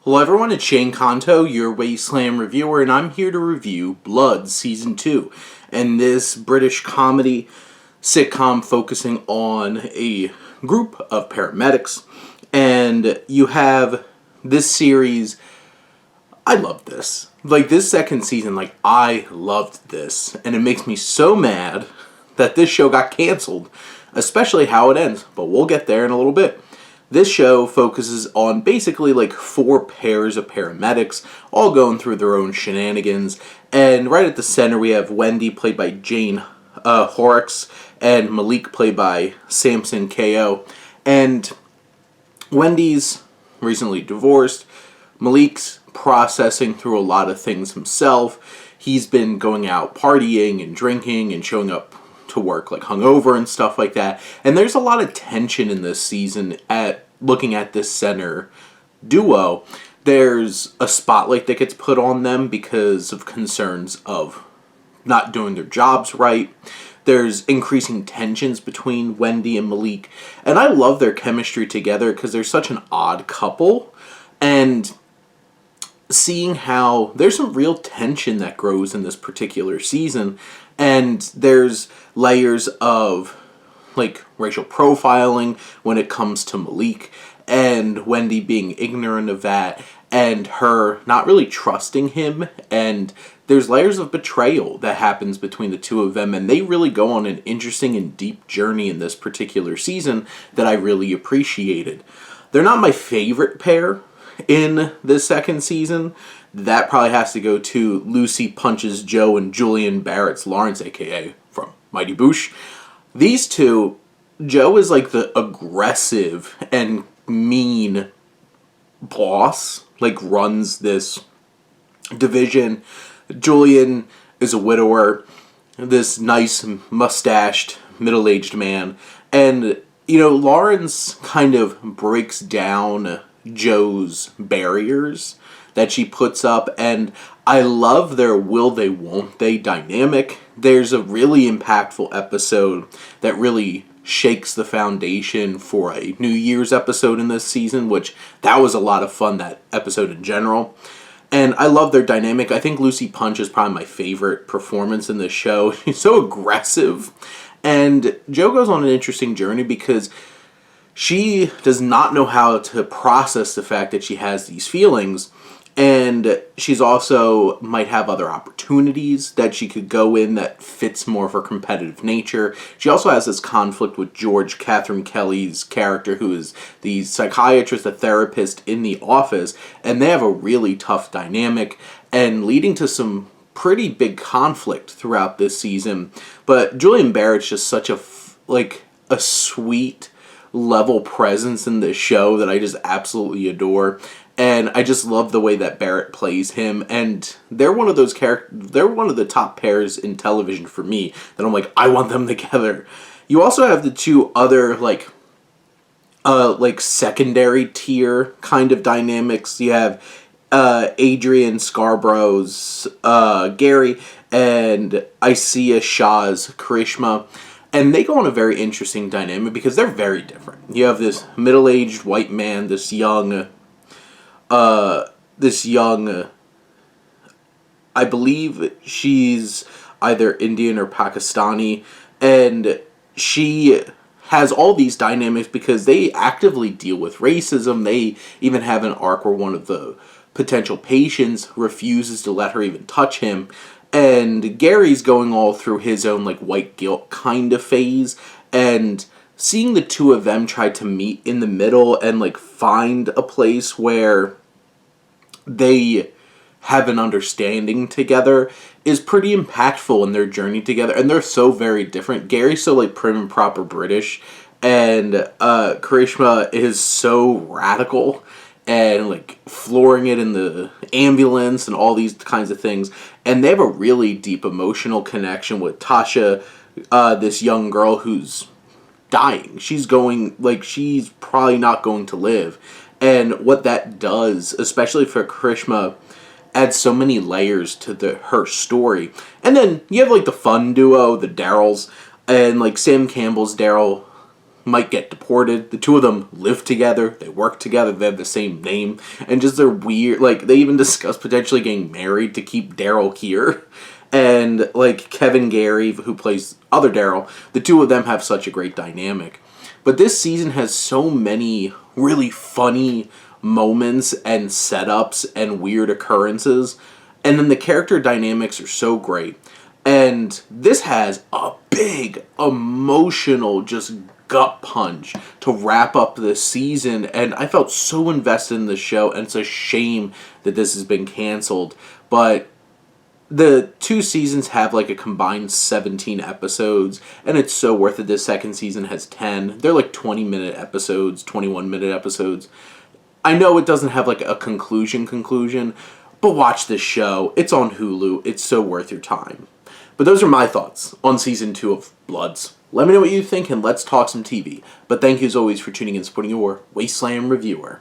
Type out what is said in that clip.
Hello everyone, it's Shane Kanto, your Wasteland reviewer, and I'm here to review Blood Season 2. And this British comedy sitcom focusing on a group of paramedics. And you have this series. I love this. This second season, I loved this. And it makes me so mad that this show got canceled. Especially how it ends, but we'll get there in a little bit. This show focuses on basically four pairs of paramedics, all going through their own shenanigans. And right at the center we have Wendy, played by Jane Horrocks, and Maleek, played by Samson Kayo. And Wendy's recently divorced. Maleek's processing through a lot of things himself. He's been going out partying and drinking and showing up to work hungover and stuff like that. And there's a lot of tension in this season at looking at this center duo. There's a spotlight that gets put on them because of concerns of not doing their jobs right. There's increasing tensions between Wendy and Maleek. And I love their chemistry together because they're such an odd couple. And seeing how there's some real tension that grows in this particular season, and there's layers of racial profiling when it comes to Maleek, and Wendy being ignorant of that, and her not really trusting him, and there's layers of betrayal that happens between the two of them, and they really go on an interesting and deep journey in this particular season that I really appreciated. They're not my favorite pair in this second season. That probably has to go to Lucy Punches Joe and Julian Barrett's Lawrence, aka from Mighty Boosh. These two, Joe is the aggressive and mean boss, runs this division. Julian is a widower, this nice mustached middle-aged man, and Lawrence kind of breaks down Joe's barriers that she puts up, and I love their will they won't they dynamic. There's a really impactful episode that really shakes the foundation for a New Year's episode in this season, which that was a lot of fun, that episode in general. And I love their dynamic. I think Lucy Punch is probably my favorite performance in this show. She's so aggressive. And Joe goes on an interesting journey because she does not know how to process the fact that she has these feelings, and she's also might have other opportunities that she could go in that fits more of her competitive nature. She also has this conflict with George, Catherine Kelly's character, who is the psychiatrist, the therapist in the office, and they have a really tough dynamic, and leading to some pretty big conflict throughout this season. But Julian Barrett's just such a sweet level presence in this show that I just absolutely adore, and I just love the way that Barrett plays him. And they're one of those they're one of the top pairs in television for me that I'm I want them together. You also have the two other secondary tier kind of dynamics. You have Adrian Scarborough's Gary and Isaiah Shaw's Karishma. And they go on a very interesting dynamic because they're very different. You have this middle-aged white man, this young, I believe she's either Indian or Pakistani, and she has all these dynamics because they actively deal with racism. They even have an arc where one of the potential patients refuses to let her even touch him. And Gary's going all through his own white guilt kind of phase, and seeing the two of them try to meet in the middle and find a place where they have an understanding together is pretty impactful in their journey together. And they're so very different. Gary's so prim and proper British, and Karishma is so radical and flooring it in the ambulance and all these kinds of things. And they have a really deep emotional connection with Tasha, this young girl who's dying. She's she's probably not going to live. And what that does, especially for Karishma, adds so many layers to her story. And then you have the fun duo, the Darryls, and Sam Campbell's Daryl might get deported. The two of them live together, they work together, they have the same name, and just they're weird. Like, they even discuss potentially getting married to keep Daryl here. And, like, Kevin Gary, who plays other Daryl, the two of them have such a great dynamic. But this season has so many really funny moments and setups and weird occurrences. And then the character dynamics are so great. And this has a big, emotional, just gut punch to wrap up this season. And I felt so invested in the show, and it's a shame that this has been canceled. But the two seasons have like a combined 17 episodes, and it's so worth it. This second season has 10. They're like 20-minute episodes, 21-minute episodes. I know it doesn't have like a conclusion, but watch this show. It's on Hulu. It's so worth your time. But those are my thoughts on Season 2 of Bloods. Let me know what you think, and let's talk some TV. But thank you as always for tuning in and supporting your Wasteland reviewer.